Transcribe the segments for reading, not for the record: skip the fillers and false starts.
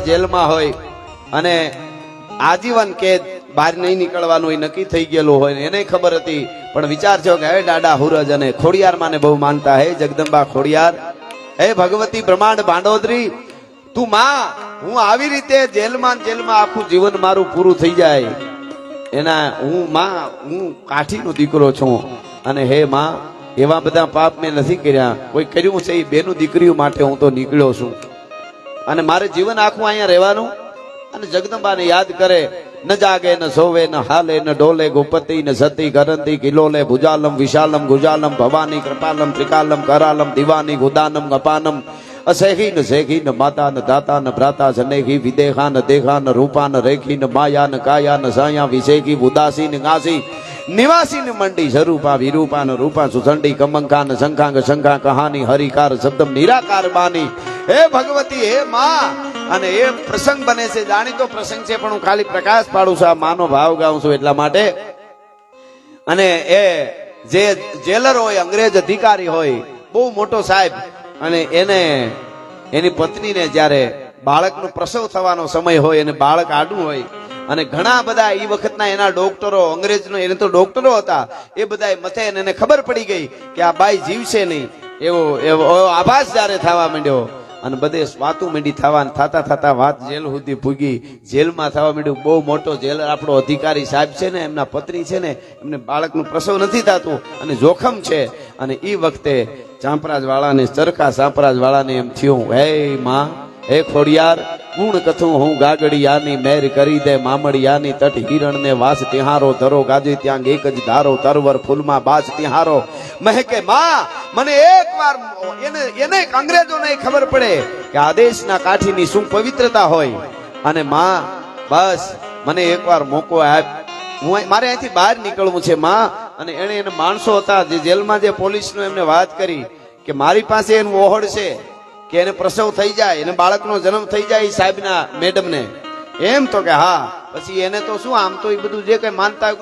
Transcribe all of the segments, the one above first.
જેલમાં હોય અને આજીવન કેદ, બહાર નહીં નીકળવાનું નક્કી થઈ ગયેલું હોય ને એને ખબર હતી, પણ વિચાર થયો કે હે દાદા હુરજ અને ખોડિયાર માને બહુ માનતા, હે જગદંબા ખોડિયાર, હે ભગવતી બ્રહ્માંડ ભાંડોદરી, તું માં, હું આવી રીતે જેલમાં આખું જીવન મારું પૂરું થઈ જાય એના હું કાઠીનો દીકરો છું, અને હે માં એવા બધા પાપ મેં નથી કર્યા, કોઈ કર્યું છે એ બેનું દીકરીઓ માટે હું તો નીકળ્યો છું, અને મારે જીવન આખું અહીંયા રહેવાનું. અને જગદંબાને યાદ કરે, ન જાગે ન સોવે ન હાલે ન ડોલે, ગોપતિ ન સતી કરંતી કિલોલે, ભુજાલમ વિશાલમ ગુજાલમ, ભવાની કૃપાલમ ત્રિકાલમ કરાલમ, દિવાની ગુદાનમ ગપાનમ, અસેહી ન શેખી ન માતા ન દાતા ન ભ્રાતા જનેહી, વિદેહા ન દેખા ન રૂપા ન રેખી ન માયા ન કાયા ન સાયા, વિશેખી ઉદાસી ન ગાસી, નિવાસી ન મંડી સ્વરૂપા વિરૂપા ન રૂપા, સુસંડી કમંકા ન શંખાંગ શંખા કહાની, હરિકાર શબ્દમ નિરાકાર બાની. હે ભગવતી, હે માં, અને એ પ્રસંગ બને છે, જાણીતો પ્રસંગ છે, પણ હું ખાલી પ્રકાશ પાડું છું, આ માનો ભાવ ગાઉં છું એટલા માટે. અને એ જે જેલર હોય, અંગ્રેજ અધિકારી હોય, બહુ મોટો સાહેબ, અને એની પત્નીને જ્યારે બાળકનો પ્રસવ થવાનો સમય હોય અને બાળક આડું હોય, અને ઘણા બધા એ વખતના એના ડોક્ટરો, અંગ્રેજનો એને તો ડોક્ટરો હતા, એ બધા મથે એને ખબર પડી ગઈ કે આ બાઈ જીવશે નહીં, એવો આભાસ જ્યારે થવા માંડ્યો, અને બધે વાતું માંડી થતા વાત જેલ સુધી પૂગી, જેલમાં થવા માંડ્યું. બહુ મોટો જેલર આપણો અધિકારી સાહેબ છે ને, એમના પત્ની છે ને, એમને બાળકનું પ્રસવ નથી થતું અને જોખમ છે. અને એ વખતે ચાંપરાજ વાળાને, ચરખા ચાંપરાજ વાળાને એમ થયું, હે માં, હે ખોડિયાર, ગુણ કથું હું ગાગડિયાની, મેર કરી દે મામડિયાની, તટ હિરણને વાસ તિહારો, ધરો ગાજી ત્યાં એક જ ધારો, તરવર ફૂલમાં બાસ તિહારો, મહેકે માં, મને એકવાર એને અંગ્રેજોને ખબર પડે કે આદેશના કાઠીની શું પવિત્રતા હોય, અને માં બસ મને એકવાર મોકો આપ, મારે અહીંથી બહાર નીકળવું છે માં. અને એને માણસો હતા જે જેલમાં, જે પોલીસનો એમને વાત કરી કે મારી પાસે એનું ઓહડ છે કે એને પ્રસવ થઈ જાય, એને બાળકનો જન્મ થઈ જાય સાહેબના મેડમને, એમ તો કે હા. પછી એને તો શું, આમ તો એ બધું જે કઈ માનતા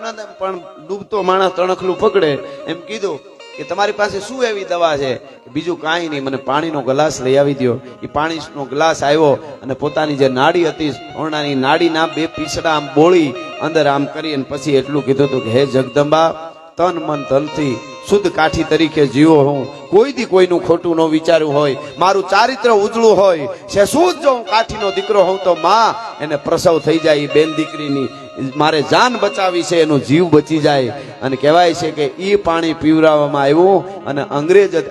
પણ ડૂબતો માણસ તણખલું પકડે એમ કીધું કે તમારી પાસે શું એવી દવા છે? બીજું કાંઈ નહીં, મને પાણીનો ગ્લાસ લઈ આવી દો. એ પાણીનો ગ્લાસ આવ્યો અને પોતાની જે નાડી હતી ઓરણાની નાડીના બે પીસડા આમ બોળી અંદર આમ કરી, અને પછી એટલું કીધું હતું કે હે જગદંબા, તન મન ધનથી શુદ્ધ કાઠી તરીકે જીવો હું, કોઈ દી કોઈનું ખોટું ન વિચાર્યું હોય, મારું ચારિત્ર ઉજળું હોય છે, શું જો હું કાઠીનો દીકરો હોઉં તો માં એને પ્રસવ થઈ જાય, બેન દીકરીની મારે જાન બચાવી છે, એનો જીવ બચી જાય. અને કહેવાય છે કે એ પાણી પીવરાવવામાં આવ્યું, અને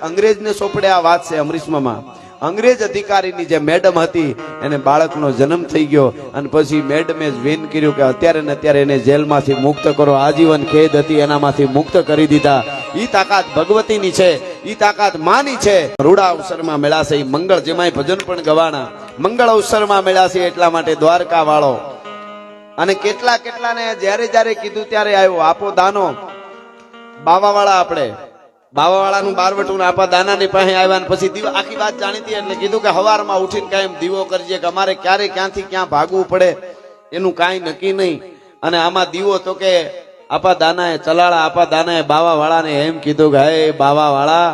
અંગ્રેજને સોંપડે આ વાત છે અમરીશમાં. અંગ્રેજ અધિકારીની જે મેડમ હતી એને બાળકનો જન્મ થઈ ગયો, અને પછી મેડમે જ વિન કર્યું કે અત્યારે ને અત્યારે એને જેલમાંથી મુક્ત કરો, આજીવન કેદ હતી એનામાંથી મુક્ત કરી દીધા. ઈ તાકાત ભગવતીની છે, ઈ તાકાત માની છે. રૂડા અવસરમાં મેળાશે ઈ મંગળ, જેમાંય ભજન પણ ગવાના, મંગળ અવસરમાં મેળાશે એટલા માટે દ્વારકા વાળો. અને કેટલાને જ્યારે કીધું ત્યારે આવ્યો, આપો દાનો. બાવાવાળા આપણે બાવાવાળાનું બારવટું આપા દાનાની પાસે આવ્યા, પછી આખી વાત જાણીતી, એટલે કીધું કે હવારમાં ઉઠીને કાંઈ દીવો કરજે, કે અમારે ક્યારે ક્યાંથી ક્યાં ભાગવું પડે એનું કાંઈ નક્કી નહીં. અને આમાં દીવો તો કે આપા દાનાએ ચલાળા, આપા દાનાએ બાવાવાળાને એમ કીધું કે હે બાવાવાળા,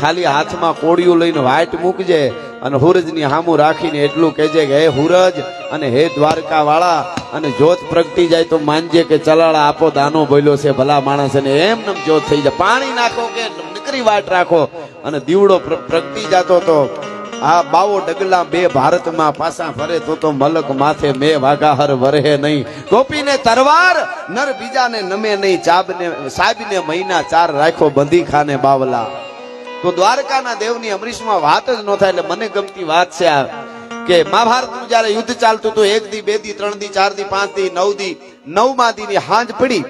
ખાલી હાથમાં કોડિયું લઈને વાટ મૂકજે, અને હુરજની હામું રાખીને એટલું કહેજે કે હે હુરજ અને હે દ્વારકા વાળા, અને જોત પ્રગટી જાય તો માનજે કે ચલાળા આપો દાનો બોલ્યો છે ભલા માણસ, અને એમ જોત થઈ જાય. પાણી નાખો કે નકરી વાટ રાખો, અને દીવડો પ્રગટી જતો તો આ બાવો ડગલા બે ભારતમાં પાછા ફરે તો મલક માથે મેં વાઘાહર વરહે નહીં, ટોપીને તરવાર નર બીજાને નમે નહીં, સાહેબને મહિના 4 રાખો બંધી ખાને બાવલા. તો દ્વારકાના દેવની અમરીશમાં વાત જ ન થાય. એટલે મને ગમતી વાત છે આ કે મહાભારતનું જયારે યુદ્ધ ચાલતું હતું, 1 દી 2 દી 3 દી 4 દી 5 દી 9 દી 9મા દીની હાંજ પડી,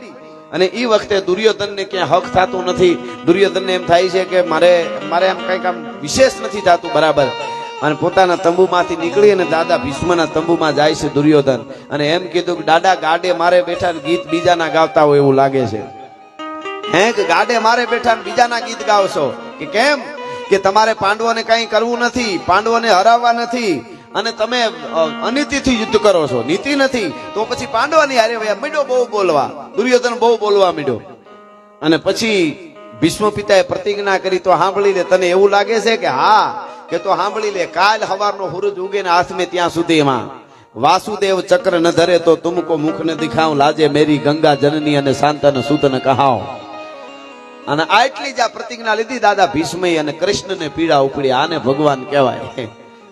અને એ વખતે દુર્યોધનને ક્યાંય હક થતું નથી. દુર્યોધનને એમ થાય છે કે મારે આમ કંઈક આમ વિશેષ નથી થતું બરાબર, અને પોતાના તંબુમાંથી નીકળી અને દાદા ભીષ્મના તંબુમાં જાય છે દુર્યોધન, અને એમ કીધું કે દાદા ગાડે મારે બેઠા ગીત બીજાના ગાવતા હોય એવું લાગે છે. હે કે ગાડે મારે બેઠા બીજાના ગીત ગાવશો? કે કેમ? કે તમારે પાંડવોને કઈ કરવું નથી, પાંડવોને હરાવવા નથી, અને તમે અનીતિથી યુદ્ધ કરો છો, નીતિ નથી, તો પછી પાંડવાની હારે મીડો બહુ બોલવા, દુર્યોધન બહુ બોલવા મીડો. અને પછી ભીષ્મ પિતાએ પ્રતિજ્ઞા કરી તો સાંભળી લે, તને એવું લાગે છે કે હા કે એ તો સાંભળી લે, કાલ હવારનો સૂરજ ઉગે ને હાથમે ત્યાં સુધીમાં વાસુદેવ ચક્ર ન ધરે તો તુમકો મુખ ન દિખાવ, લાજે મેરી ગંગા જનની અને શાંતન સૂતન કહાવ. અને આટલી જ આ પ્રતિજ્ઞા લીધી દાદા ભીષ્મય અને કૃષ્ણને પીડા ઉપડી. આને ભગવાન કહેવાય.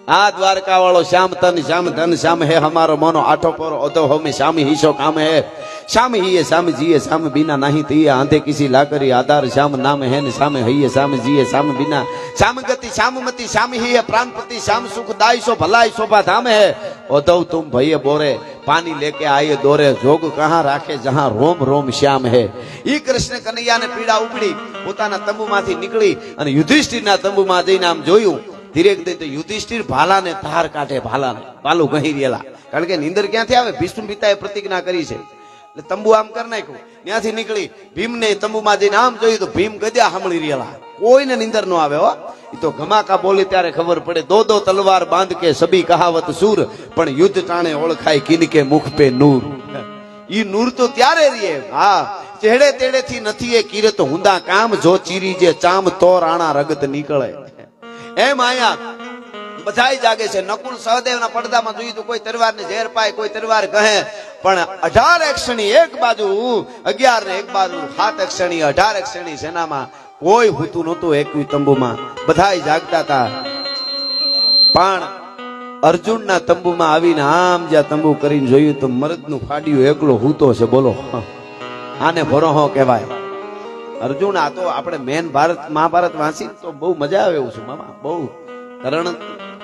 આ દ્વારકા વાળો શ્યામ તન શ્યામ ધન શ્યામ હે હમારો મોનો આઠો પોરો ઓતો હોમે શ્યામી હિશો કામ હે श्याम ही है श्याम जी है श्याम बिना नहीं थी आंधे किसी लाकरी आधार श्याम नाम है न श्याम ही है श्याम जी है श्याम बिना श्याम गति श्याम मति श्याम ही है प्राणपति श्याम सुख दाई सो भलाई शोभा धाम है उद्धव तुम भैया बोरे पानी लेके आए दौरे जोग कहाँ राखे जहाँ रोम रोम श्याम है. ई कृष्ण कन्हैया ने पीड़ा उपड़ी પોતાના તંબુમાંથી નીકળી અને યુધિષ્ઠિરના તંબુમાં જઈને આમ જોયું. ધીરે ધીરે તો યુધિષ્ઠિર ભાલાને ધાર કાઢે, ભાલું ગહી રહેલા. કારણ કે નીંદર ક્યાંથી આવે? ભીષ્મ પિતાએ પ્રતિજ્ઞા કરી છે. એટલે તંબુ આમ કરી નાખ્યું, ત્યાંથી નીકળી ભીમને તંબુમાં જઈને આમ જોયું તો ભીમ ગદ્યા સાંભળી રહેલા. કોઈને નીંદર નો આવે હો. એ તો ઘમાકા બોલી ત્યારે ખબર પડે. દો તલવાર બાંધ કે સબી કહાવત સૂર, પણ યુદ્ધ ટાણે ઓળખાય કિનકે મુખ પે નૂર. ઈ નૂર તો ત્યારે રીએ. હા, ચેડે તેડે થી નથી એ કિરત હુંદા કામ, જો ચીરી જે ચામ તો રાણા રગત નીકળે. એમ આયા બધાય જાગે છે. નકુલ સહદેવના પડદામાં જોયું તો કોઈ તલવારને ઝેર પાય, કોઈ તલવાર કહે, પણ 18 એક્ષણી એક બાજુ, 11 ને એક બાજુ, 7 એક્ષણી 18 એક્ષણી સેનામાં કોઈ હોતું નહોતું. એકવી તંબુમાં બધાય જાગતા હતા. પણ અર્જુનના તંબુમાં આવીને આમ જ્યાં તંબુ કરીને જોયું તો મરદનું ફાડ્યું એકલો હૂતો છે. બોલો, આને ભરોહો કહેવાય. અર્જુન આ તો આપણે મેન મહાભારત વાંચી તો બહુ મજા આવે એવું છે મામા. બહુ કરણ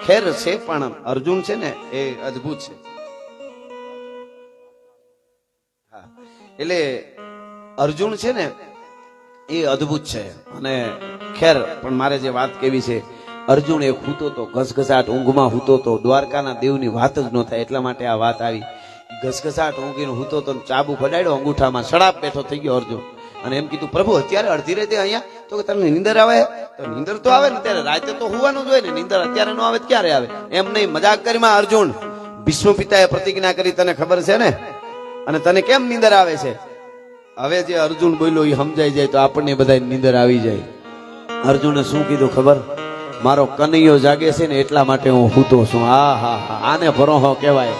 ખેર છે, પણ અર્જુન છે ને એ અદ્ભુત છે. એટલે અર્જુન છે ને એ અદ્ભુત છે. અને ખેર પણ મારે જે વાત કેવી છે, અર્જુન એક હૂતો તો ઘસઘસાટ ઊંઘમાં હૂતો તો. દ્વારકાના દેવની વાત જ ન થાય એટલા માટે આ વાત આવી. ઘસઘસાટ ઊંઘીને હૂતો તો, ચાબુ ફડાડ્યો અંગૂઠામાં, સડાપ બેઠો થઈ ગયો અર્જુન. અને એમ કીધું, પ્રભુ અત્યારે અડધી રાતે અહીંયા? તો કે તમને નીંદર આવે? તો નીંદર તો આવે ને, ત્યારે રાતે તો હોવાનું જ હોય ને, નીંદર અત્યારે ન આવે ક્યારે આવે? એમ નહીં, મજાક કરીમાં અર્જુન. ભીષ્મ પિતાએ પ્રતિજ્ઞા કરી, તને ખબર છે ને, અને તને કેમ નીંદર આવે છે? હવે જે અર્જુન બોલ્યો એ સમજાઈ જાય તો આપણને બધા નીંદર આવી જાય. અર્જુને શું કીધું ખબર? મારો કનૈયો જાગે છે ને એટલા માટે હું હૂતો છું. હા હા હા, આને ભરોહો કહેવાય.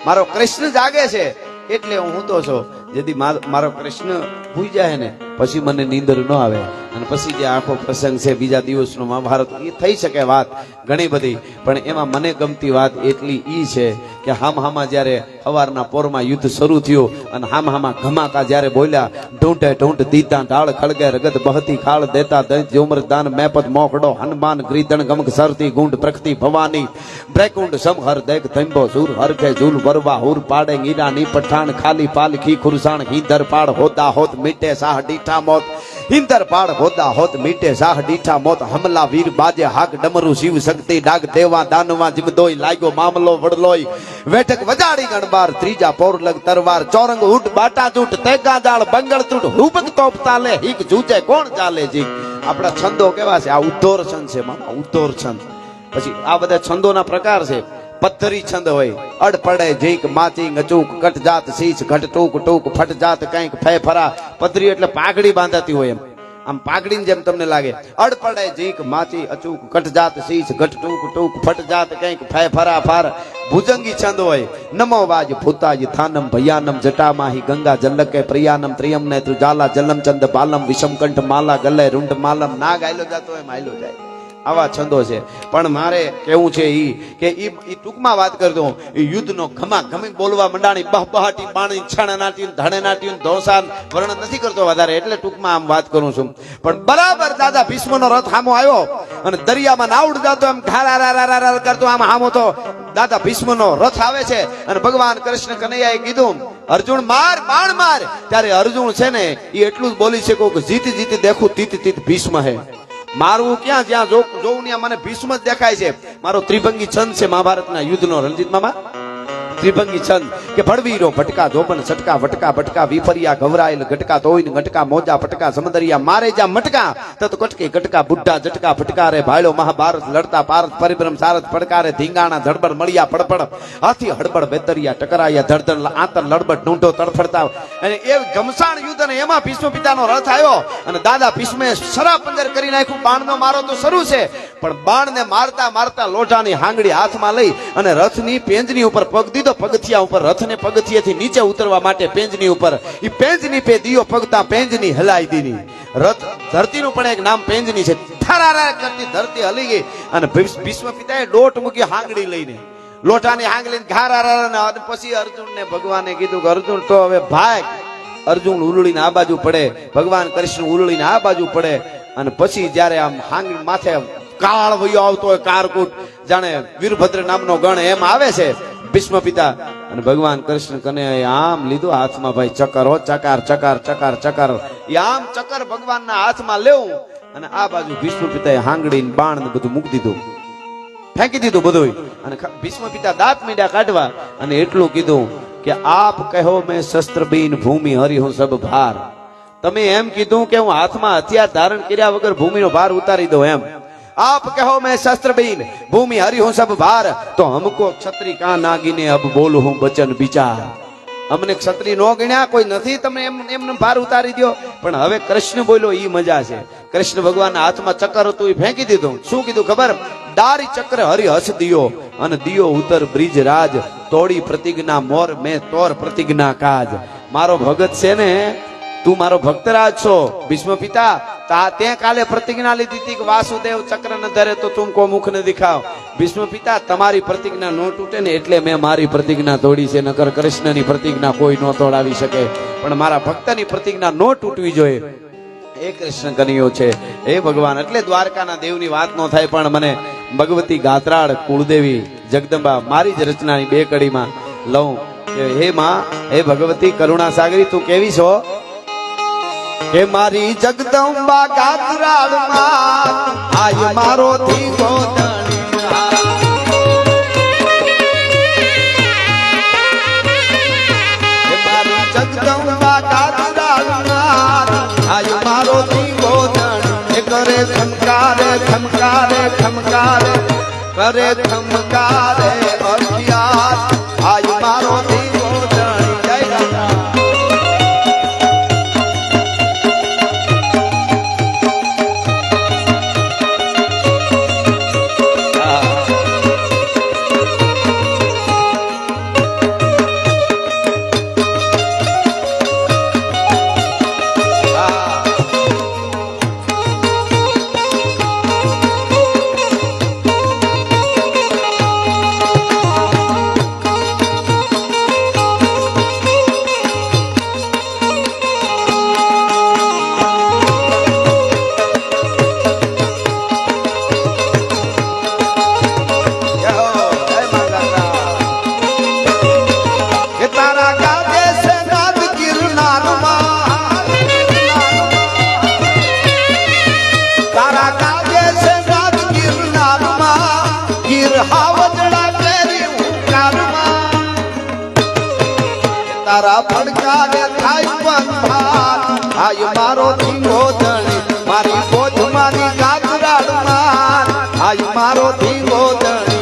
મારો કૃષ્ણ જાગે છે એટલે હું હૂતો છું. જેથી મારો કૃષ્ણ ભૂઈ જાય ને પછી મને નીંદર ન આવે. અને પછી જે આખો પ્રસંગ છે બીજા દિવસનો મહાભારત, એ થઈ શકે વાત ઘણી બધી, પણ એમાં મને ગમતી વાત એટલી ઈ છે કે હામાં જ્યારે સવારના પોરમાં યુદ્ધ શરૂ થયું અને હામાં ઘમાકા જ્યારે બોલ્યા, ઢૂંઢે ઢૂંઢ દીતા ઢાળ ખળગે રગત બહતી ખાળ દેતા દૈત ઉમર દાન મેપત મોકડો હનુમાન ગ્રીતણ ગમક સરતી ગુંડ પ્રકૃતિ ભવાની બ્રેકુંડ સમહર દેખ થંબો સુર હરખે ઝૂલ વરવા હુર પાડે ઈરાની પઠાણ ખાલી પાલખી ખુરસાણ હિંદર પાડ હોતા હોત મીટે સાહ ડીઠા મોત हिंदर पाड़ होदा होत मीटे साह डीठा मोत हमला वीर बाजे हाक डमरू शिव शक्ति डाग देवा दानवा जिमदोई लागो मामलो वडलोई वेठक वजाड़ी गणबार त्रीजा पौर लग तरवार चौरंग उठ बाटा जूट तेगा जाल બંગળ તૂટ રૂપક તોપ તાલે હિક જૂજે કોણ ચાલે જી. આપણા છંદો કેવા છે? આ ઉદ્ધોર છંદ છે મામા, ઉદ્ધોર છંદ. પછી આ બધા છંદોના પ્રકાર છે. પથ્થરી છંદ હોય, અડ પડે જીક માચી અચૂક કટ જાત શીશ ઘટ ટૂક ટૂક ફટ જાત કંઈક ફે ફરા. પથરી એટલે પાઘડી બાંધાતી હોય, એમ આમ પાઘડીની જેમ તમને લાગે. અડ પડે જીક માચી અચૂક કટ જાત શીશ ઘટ ટૂક ટૂક ફટ જાત કંઈક ફે ફરા ફાર. ભુજંગી છંદ હોય, નમો વાજ ભૂતાય થાનમ ભયાનમ જટામાહી ગંગા જલકે પ્રિયાનમ ત્રિયમ ને ત્રુજાલા જલમ ચંદ બાલમ વિષમકંઠ માલા ગલે રૂંઢ માલમ. ના ગાયલો જાતો એમ આયલો જાય. આવા છંદો છે. પણ મારે કેવું છે ઈ કે ઈ ટૂંકમાં વાત કરી દઉં. યુદ્ધનો ઘમા ઘમી બોલવા મંડાણી, બહબહાટી પાણી છણ નાટ્યું ધણે નાટ્યું ધોસાન વર્ણન નથી કરતો વધારે, એટલે ટૂંકમાં આમ વાત કરું છું. પણ બરાબર દાદા ભીષ્મનો રથ સામો આવ્યો અને દરિયામાં નાવડ જાતો એમ ઢારા કરતો આમ સામો તો દાદા ભીષ્મનો રથ આવે છે અને ભગવાન કૃષ્ણ કનૈયાએ કીધું, અર્જુન માર બાણ માર. ત્યારે અર્જુન છે ને એ એટલું જ બોલી શકો કે જીત જીત દેખું તીત તીત ભીષ્મ હે. મારું ક્યાં જ્યાં જોઉં ત્યાં મને ભીષ્મ જ દેખાય છે. મારો ત્રિભંગી છંદ છે મહાભારતના યુદ્ધનો. રણજીત મામા ત્રિભંગી છંદ કે ભડવીરો ભટકા ધોબન સટકા વટકા ભટકા વિપરિયા ગવરાયેલ ગટકા તોઈન ગટકા મોજા પટકા સમંદરિયા મારે જા મટકા તત કટકે ગટકા બુઢા જટકા ફટકારે ભાળ્યો મહાભારત લડતા પારત પરિભ્રમ સારથ પડકારે ધીંગાણા ધડબડ મળ્યા પડપડ હાથી હડબડ બેતરિયા ટકરાયા ધડધડ આંતર લડબડ ઢૂંઢો તડફડતા અને એ ઘમસાણ યુદ્ધ અને એમાં ભીષ્મ પિતાનો રથ આવ્યો અને દાદા ભીષ્મે સરા પંદર કરી નાખ્યું. બાણનો મારો તો શરૂ છે, પણ બાણને મારતા મારતા લોઢાની હાંગડી હાથમાં લઈ અને રથની પેંજની ઉપર પગ દીધો. પગથિયા ઉપર રથને પગથિયેથી નીચે ઉતરવા માટે પેંજની ઉપર ઈ પેંજની પે દિયો પગતા પેંજની હલાઈ દીધી. રથ ધરતીનું પણ એક નામ પેંજની છે. થરારા કરતી ધરતી હલી ગઈ અને ભીષ્મ પિતાએ દોટ મૂકી હાંગડી લઈને, લોઢાની હાંગ લઈને ઘારા. પછી અર્જુનને ભગવાને કીધું કે અર્જુન તો હવે ભાગ. અર્જુન ઉલળીને આ બાજુ પડે, ભગવાન કૃષ્ણ ઉલળીને આ બાજુ પડે અને પછી જ્યારે આમ હાંગ માથે કાળ વયો આવતો હોય કારકૂટ, જાણે વીરભદ્ર નામનો ગણ એમ આવે છે ભીષ્મ પિતા. અને ભગવાન કૃષ્ણ કને આમ લીધું હાથમાં ભાઈ ચક્કર, હો ચકાર ચકાર ચકાર ચકાર, આમ ચક્કર ભગવાનના હાથમાં લેવું અને આ બાજુ ભીષ્મ પિતાએ હાંગડી બાણ ને બધું મૂકી દીધું, ફેંકી દીધું બધું. અને ભીષ્મ પિતા દાંત મીંડા કાઢવા અને એટલું કીધું કે આપ કહો મેં શસ્ત્ર બીન ભૂમિ હરી હું સબ ભાર. તમે એમ કીધું કે હું હાથમાં હથિયાર ધારણ કર્યા વગર ભૂમિનો ભાર ઉતારી દો એમ. आप कहो मैं शस्त्र बीन भूमि हरि हूं सब भार, तो हमको क्षत्रिय का नागीने अब बोलू हूं बचन विचार. અમને ક્ષત્રિય નો ગણ્યા કોઈ નથી, તમે એમને ભાર ઉતારી દો. પણ હવે કૃષ્ણ બોલ્યો ઈ મજા છે. કૃષ્ણ ભગવાનના હાથમાં ચક્કર હતું એ ફેંકી દીધું. શું કીધું ખબર? ડારી ચક્ર હરિ હસ દિયો અને દિયો ઉતર બ્રિજ રાજ, તોડી પ્રતિજ્ઞા મોર મેં તોર પ્રતિજ્ઞા કાજ. મારો ભગત છે ને, તું મારો ભક્તરાજ છો ભીષ્મ પિતા. તે કાલે પ્રતિજ્ઞા લીધી હતી કે વાસુદેવ ચક્ર ન ધરે તો તુમકો મુખ ન દિખાવ. ભીષ્મ પિતા તમારી પ્રતિજ્ઞા ન તૂટે ને એટલે મેં મારી પ્રતિજ્ઞા તોડી છે, નકર કૃષ્ણની પ્રતિજ્ઞા કોઈ ન તોડાવી શકે. પણ મારા ભક્તની પ્રતિજ્ઞા ન તૂટવી જોઈએ, એ કૃષ્ણ કનૈયો છે, એ ભગવાન. એટલે દ્વારકાના દેવની વાત ન થાય, પણ મને ભગવતી ગાત્રાળ કુળદેવી જગદંબા મારી જ રચનાની બે કડીમાં લઉં કે હે માં, હે ભગવતી કરુણા સાગરી, તું કેવી છો કે મારી જગદંબા ગાત્રાળ માં આય મારો ધીંગો ધણી. મારી જગદંબા ગાત્રાળ માં આય મારો ધીંગો ધણી. કરે ખમકારે ખમકારે ખમકારે કરે ખમકારે અખિયાર આય મારો ધીંગો ધણી. જય રાજા. તારા પડકારે થાય પંથાર આય મારો ધીંગો ધણી. મારી બોધ મારી ગાત્રાળ માં આય મારો ધીંગો ધણી.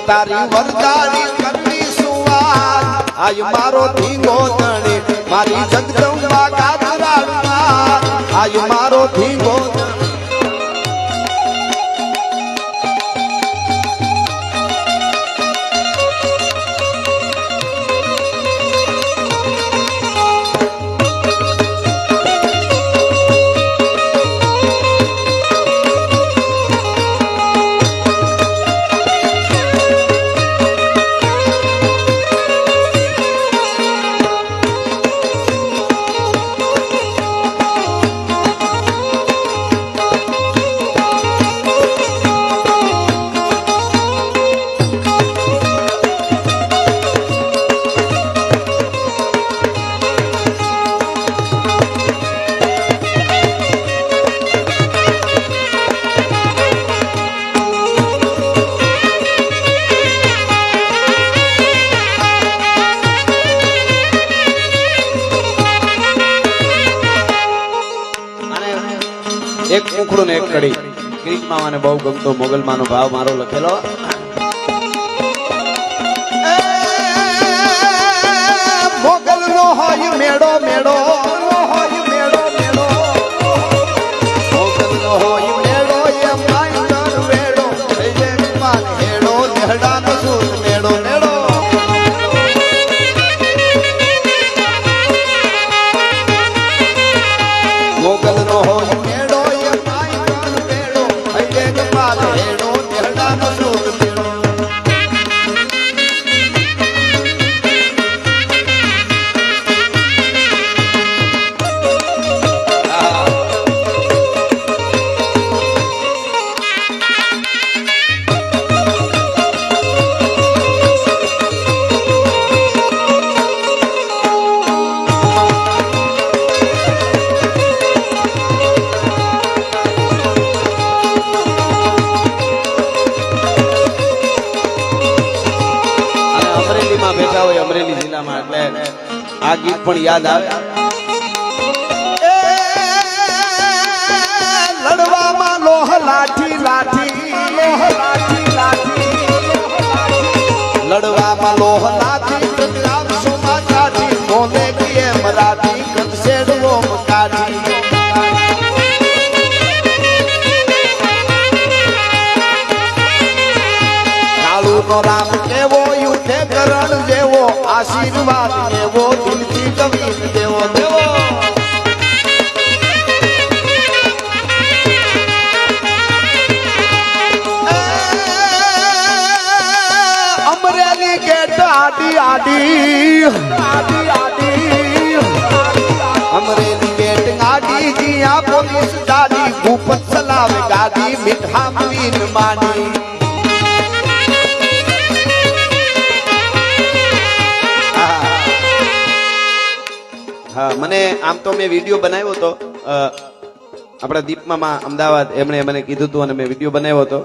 તારી વરદારી કરવી સુવાર આય મારો ધીંગો ધણી. મારી જગદંબા ગાત્રાળ માં આય મારો ધીંગો ધણી. એક મુખડું ને એક કડી કિરીટ મામાને બહુ ગમતો મોગલમાનો ભાવ મારો લખેલો. મોગલ નો હોય મેળો મેળો હોય મેળો મેળો મોગલ નો હોય મેળો એમ માઈતર વેડો જય માન હેડો નેહડા નો સૂર મેળો મેળો મોગલ નો હોય મેળો એમ માઈતર વેડો જય માન હેડો નેહડા નો સૂર મેળો. બેઠા હોય અમરેલી જિલ્લામાં એટલે આ ગીત પણ યાદ આવે. લડવામાં લોહ લાઠી લાઠી લાઠી લાઠી લડવામાં લોહ લાઠી ગુજરાતમાં કાઠી બોલે કે મરાઠી કક્ષેડવો કાઠી કાળુ નો રામ કેવો યુદ્ધે કરણ જેવો આશીર્વાદ દેવો દિલથી કવિ દેવો દેવો. અમરેલી ગેટ આડી આડી આડી આડી અમરેલી ગેટ આડી જીયા પોલીસ દાડી ભૂપત સલામ ગાડી મીઠા મીન માની. હા મને આમ તો મેં વિડીયો બનાવ્યો હતો આપણા દીપમામા અમદાવાદ એમણે મને કીધું હતું અને મેં વિડીયો બનાવ્યો હતો.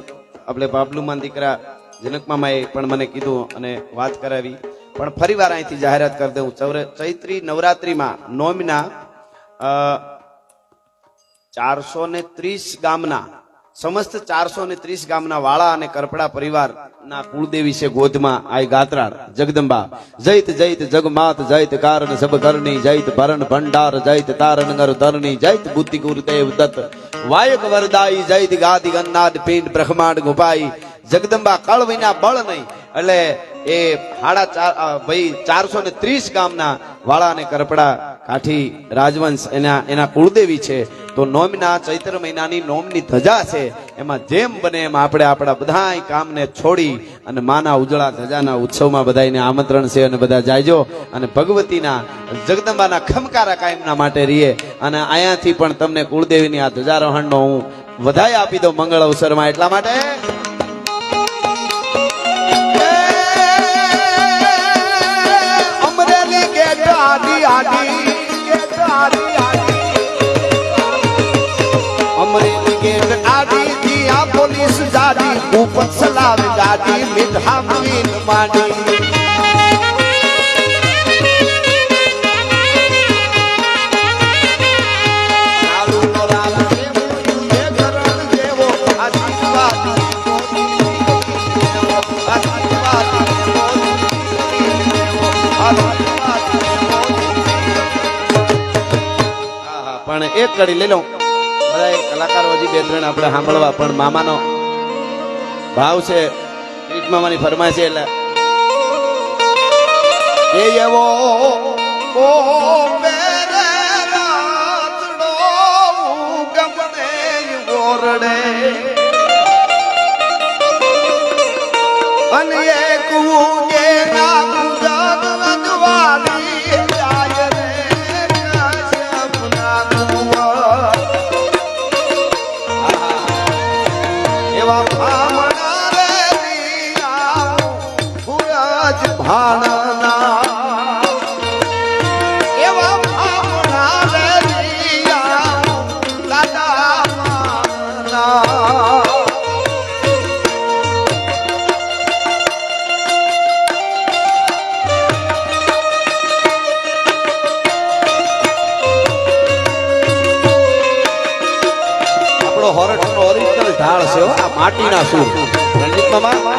આપણે બાબલુમાન દીકરા જનકમામાએ પણ મને કીધું અને વાત કરાવી પણ ફરી વાર અહીંથી જાહેરાત કરી દઉં. ચૈત્રી નવરાત્રીમાં નોમના 430 ગામના સમસ્ત 430 ગામના વાળા અને કરપડા પરિવારના કુળદેવી છે ગોધમાં આઈ ગાત્રાળ જગદંબા. જૈત જૈત જગમાત જૈત કારણ સબ કરણી જૈત ભરણ ભંડાર જૈત તારણગર ધરણી જૈત બુદ્ધિ ગુરુદેવ દત્ત વાયક વરદાઈ જૈત ગાદી ગન્નાદ પિંડ બ્રહ્માંડ ગોપાઈ જગદંબા કળ વિના બળ નહીં. એટલે એ 430 ગામના વાળા અને કરપડા કાઠી રાજવંશ એના કુળદેવી છે. તો નોમના ચૈત્ર મહિનાની નોમની ધજા છે એમાં જેમ બને એમ આપણે આપણા બધા કામને છોડી અને માના ઉજળા ધજાના ઉત્સવમાં બધાને આમંત્રણ છે અને બધા જાયજો અને ભગવતીના જગદંબાના ખમકારા કાયમના માટે રહીએ. અને અહીંયાથી પણ તમને કુળદેવીની આ ધજારોહણનો હું વધાય આપી દઉં મંગળ અવસરમાં. એટલા માટે અમરેલી ગેટ આડી આડી ગેટ આડી આડી અમરેલી ગેટ આડી જીયા પોલીસ જાડી ભૂપત સલામ ગાડી મીઠા મીન માડી. કાળુ નો રામ જેવો યુદ્ધે કરણ જેવો આશીર્વાદ પણ એક કડી લઈ લઉં. બધા કલાકારો હજી બે ત્રણ આપણે સાંભળવા પણ મામાનો ભાવ છે કિરીટ મામાની ફરમાઈશ એટલે એ એવો ઓ મેરે રાતડો ગમને ઓરડે અને એક ઉગે ના ગુજર રજવાડી જાય રે કાશપના કુંવર એવા ભામણા રે દિયા ભુરાજ ભાણના એવા ભામણા રે દિયા દાદા માના આપણો હોરઠનો ઓરિજિનલ ઢાળ છે હો, આ માટીના સૂર. રણજીત મામા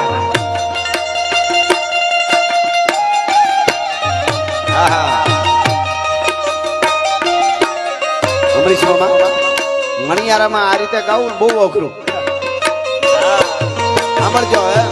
અમરીશ મામા મણિયારામાં આ રીતે ગાવું બહુ અઘરું. સાંભળજો હે.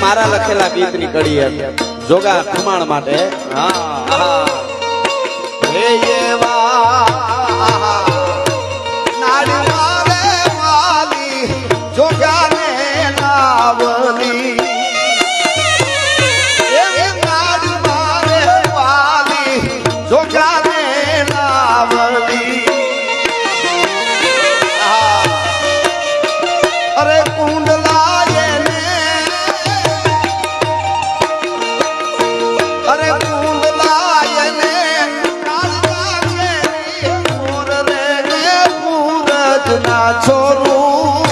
મારા લખેલા ગીતની કડી એમ જોગા ખમાણ માટે. હે એવા નાડી મારે વાલી જોગાને લાવલી, એ નાડી મારે વાલી જોગાને લાવલી. અરે કુંડલા છોરું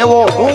એવો હું